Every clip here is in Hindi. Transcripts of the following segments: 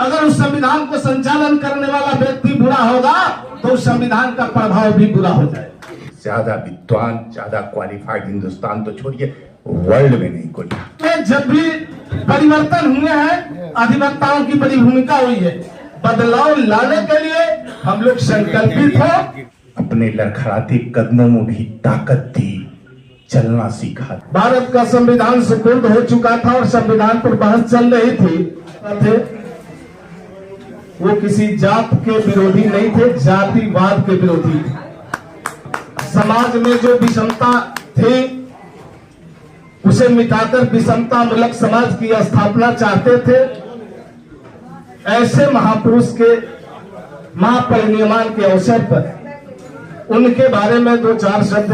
अगर उस संविधान को संचालन करने वाला व्यक्ति बुरा होगा तो उस संविधान का प्रभाव भी बुरा हो जाएगा। ज्यादा विद्वान, ज्यादा क्वालिफाइड हिंदुस्तान तो छोड़िए, वर्ल्ड में नहीं कोई। जब भी परिवर्तन हुए हैं, अधिवक्ताओं की बड़ी भूमिका हुई है। बदलाव लाने के लिए हम लोग संकल्पित हो। अपने लड़खड़ाते कदमों में भी ताकत थी, चलना सीखा। भारत का संविधान सुपुर्द हो चुका था और संविधान पर बहस चल रही थी। वो किसी जात के विरोधी नहीं थे, जातिवाद के विरोधी थे। समाज में जो विषमता थी उसे मिटाकर विषमता मूलक समाज की स्थापना चाहते थे। ऐसे महापुरुष के महापरिनिर्वाण के अवसर पर उनके बारे में दो चार शब्द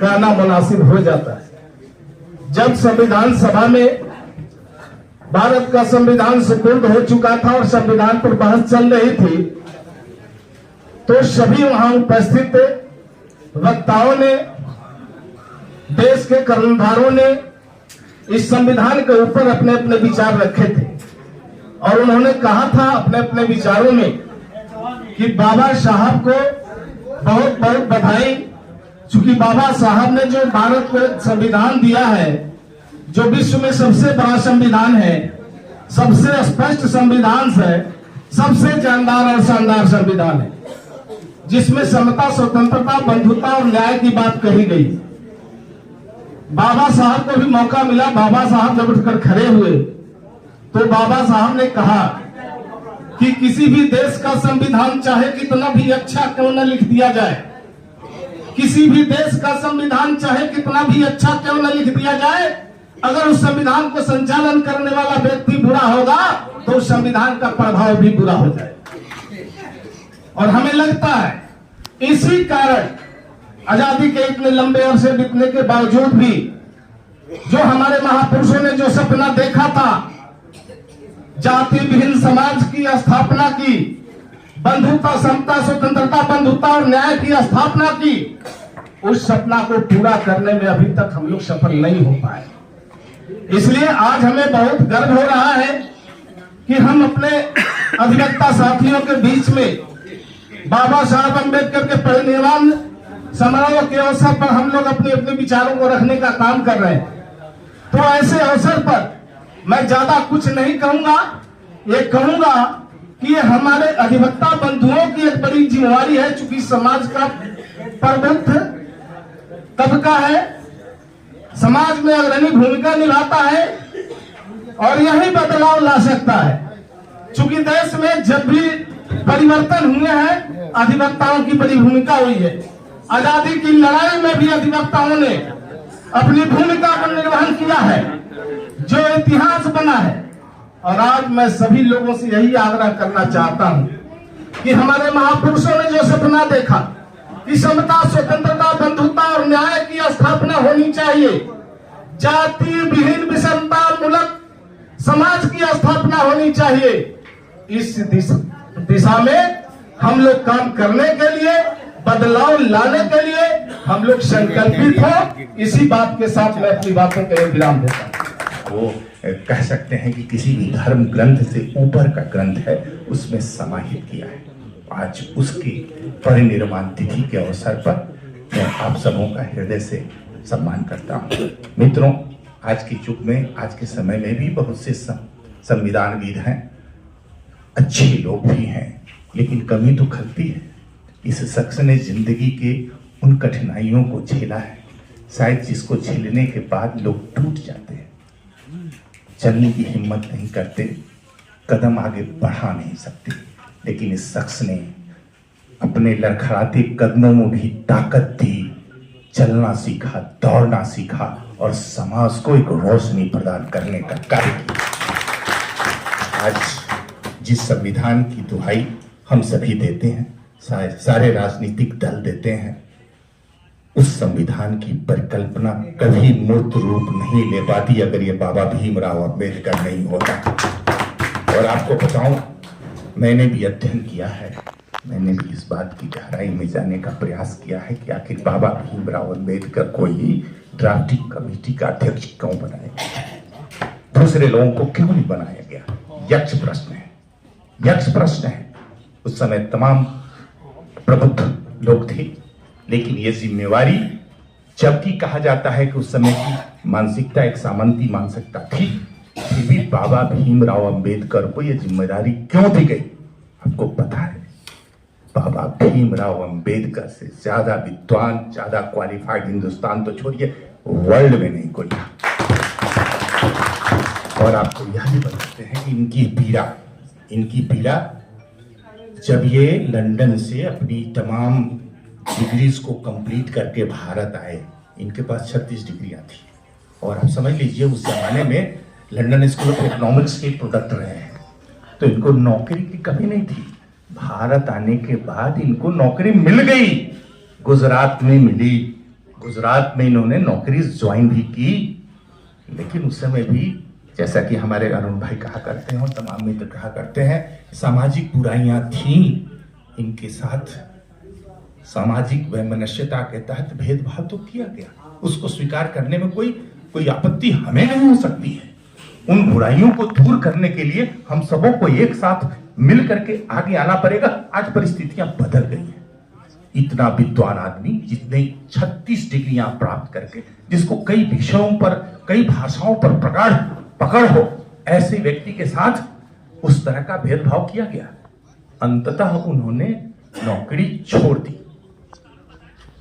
कहना मुनासिब हो जाता है। जब संविधान सभा में भारत का संविधान सुपुर्द हो चुका था और संविधान पर बहस चल रही थी, तो सभी वहां उपस्थित वक्ताओं ने, देश के कर्णधारों ने इस संविधान के ऊपर अपने अपने विचार रखे थे और उन्होंने कहा था अपने अपने विचारों में कि बाबा साहब को बहुत बहुत बधाई, चूंकि बाबा साहब ने जो भारत को संविधान दिया है, जो विश्व में सबसे बड़ा संविधान है, सबसे स्पष्ट संविधान है, सबसे जानदार और शानदार संविधान है, जिसमें समता, स्वतंत्रता, बंधुता और न्याय की बात कही गई। बाबा साहब को भी मौका मिला। बाबा साहब जब उठकर खड़े हुए तो बाबा साहब ने कहा कि किसी भी देश का संविधान चाहे कितना भी अच्छा क्यों न लिख दिया जाए, किसी भी देश का संविधान चाहे कितना भी अच्छा क्यों न लिख दिया जाए, अगर उस संविधान को संचालन करने वाला व्यक्ति बुरा होगा तो उस संविधान का प्रभाव भी बुरा हो जाएगा। और हमें लगता है इसी कारण आजादी के इतने लंबे अरसे बीतने के बावजूद भी जो हमारे महापुरुषों ने जो सपना देखा था, जाति विहीन समाज की स्थापना की, बंधुता, समता, स्वतंत्रता, बंधुता और न्याय की स्थापना की, उस सपना को पूरा करने में अभी तक हम लोग सफल नहीं हो पाए। इसलिए आज हमें बहुत गर्व हो रहा है कि हम अपने अधिवक्ता साथियों के बीच में बाबा साहब अम्बेडकर के परिनिर्वाण समारोह के अवसर पर हम लोग अपने अपने विचारों को रखने का काम कर रहे हैं। तो ऐसे अवसर पर मैं ज्यादा कुछ नहीं कहूंगा, ये कहूंगा कि ये हमारे अधिवक्ता बंधुओं की एक बड़ी जिम्मेवारी है, चूंकि समाज का प्रबुद्ध तबका है, समाज में अग्रणी भूमिका निभाता है और यही बदलाव ला सकता है। चूंकि देश में जब भी परिवर्तन हुए हैं, अधिवक्ताओं की बड़ी भूमिका हुई है। आजादी की लड़ाई में भी अधिवक्ताओं ने अपनी भूमिका का निर्वहन किया है, जो इतिहास बना है। और आज मैं सभी लोगों से यही आग्रह करना चाहता हूं कि हमारे महापुरुषों ने जो सपना देखा कि समता, स्वतंत्रता, बंधुता और न्याय की स्थापना होनी चाहिए, जाति विहीन विषमता मूलक समाज की स्थापना होनी चाहिए, इस दिशा में हम लोग काम करने के लिए, बदलाव लाने के लिए हम लोग संकल्पित हो। इसी बात के साथ मैं अपनी बातों को विराम देता हूं। वो कह सकते हैं कि किसी भी धर्म ग्रंथ से ऊपर का ग्रंथ है, उसमें समाहित किया है। आज उसकी परिनिर्वाण तिथि के अवसर पर मैं आप सबों का हृदय से सम्मान करता हूँ। मित्रों, आज के युग में, आज के समय में भी बहुत से संविधानविद हैं, अच्छे लोग भी हैं, लेकिन कमी तो खलती है। इस शख्स ने जिंदगी के उन कठिनाइयों को झेला है, शायद जिसको झेलने के बाद लोग टूट जाते हैं, चलने की हिम्मत नहीं करते, कदम आगे बढ़ा नहीं सकते। लेकिन इस शख्स ने अपने लड़खड़ाते कदमों में भी ताकत थी, चलना सीखा, दौड़ना सीखा और समाज को एक रोशनी प्रदान करने का कार्य किया। आज जिस संविधान की दुहाई हम सभी देते हैं, सारे राजनीतिक दल देते हैं, उस संविधान की परिकल्पना कभी मूर्त रूप नहीं ले पाती अगर ये बाबा भीमराव अम्बेडकर नहीं होता। और आपको बताऊं, मैंने भी अध्ययन किया है, मैंने भी इस बात की गहराई में जाने का प्रयास किया है कि आखिर बाबा भीमराव अम्बेडकर को ही ड्राफ्टिंग कमेटी का अध्यक्ष क्यों बनाया गया, दूसरे लोगों को क्यों नहीं बनाया गया। यक्ष प्रश्न है। यक्ष प्रश्न है। उस समय तमाम प्रबुद्ध लोग थे, लेकिन ये जिम्मेवारी, जबकि कहा जाता है कि उस समय की मानसिकता एक सामंती मानसिकता थी, फिर भी बाबा भीमराव अंबेडकर को यह जिम्मेदारी क्यों दी गई? आपको पता है, बाबा भीमराव अंबेडकर से ज्यादा विद्वान, ज्यादा क्वालिफाइड हिंदुस्तान तो छोड़िए, वर्ल्ड में नहीं कोई था। और आपको यह भी बताते हैं कि इनकी पीड़ा जब ये लंदन से अपनी तमाम डिग्रीज को कंप्लीट करके भारत आए, इनके पास 36 डिग्रियां थी। और आप समझ लीजिए, उस जमाने में लंदन स्कूल ऑफ इकोनॉमिक्स के प्रोडक्ट रहे हैं, तो इनको नौकरी की कमी नहीं थी। भारत आने के बाद इनको नौकरी मिल गई, गुजरात में मिली, गुजरात में इन्होंने नौकरी ज्वाइन भी की। लेकिन उस समय भी, जैसा कि हमारे अरुण भाई कहा करते हैं और तमाम मित्र कहा करते हैं, सामाजिक बुराइयां थीं इनके साथ। सामाजिक वैमनस्यता के तहत भेदभाव तो किया गया, उसको स्वीकार करने में कोई आपत्ति हमें नहीं हो सकती है। उन बुराइयों को दूर करने के लिए हम सबों को एक साथ मिल करके आगे आना पड़ेगा। आज परिस्थितियां बदल गई हैं। इतना विद्वान आदमी, जितने 36 डिग्रियां प्राप्त करके, जिसको कई विषयों पर, कई भाषाओं पर पकड़ हो, ऐसे व्यक्ति के साथ उस तरह का भेदभाव किया गया। अंततः उन्होंने नौकरी छोड़ दी।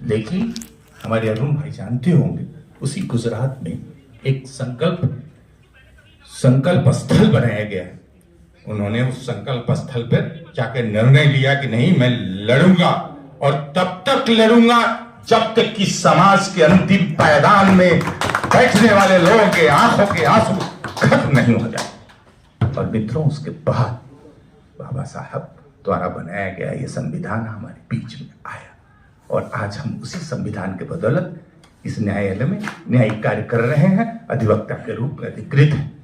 लेकिन हमारे अरुण भाई जानते होंगे, उसी गुजरात में एक संकल्प स्थल बनाया गया। उन्होंने उस संकल्प स्थल पर जाकर निर्णय लिया कि नहीं, मैं लड़ूंगा, और तब तक लड़ूंगा जब तक कि समाज के अंतिम पायदान में बैठने वाले लोगों के आंखों के आंसू खत्म नहीं हो जाए। और मित्रों, उसके बाद बाबा साहब द्वारा बनाया गया ये संविधान हमारे बीच में आया, और आज हम उसी संविधान के बदौलत इस न्यायालय में न्यायिक कार्य कर रहे हैं, अधिवक्ता के रूप में अधिकृत है।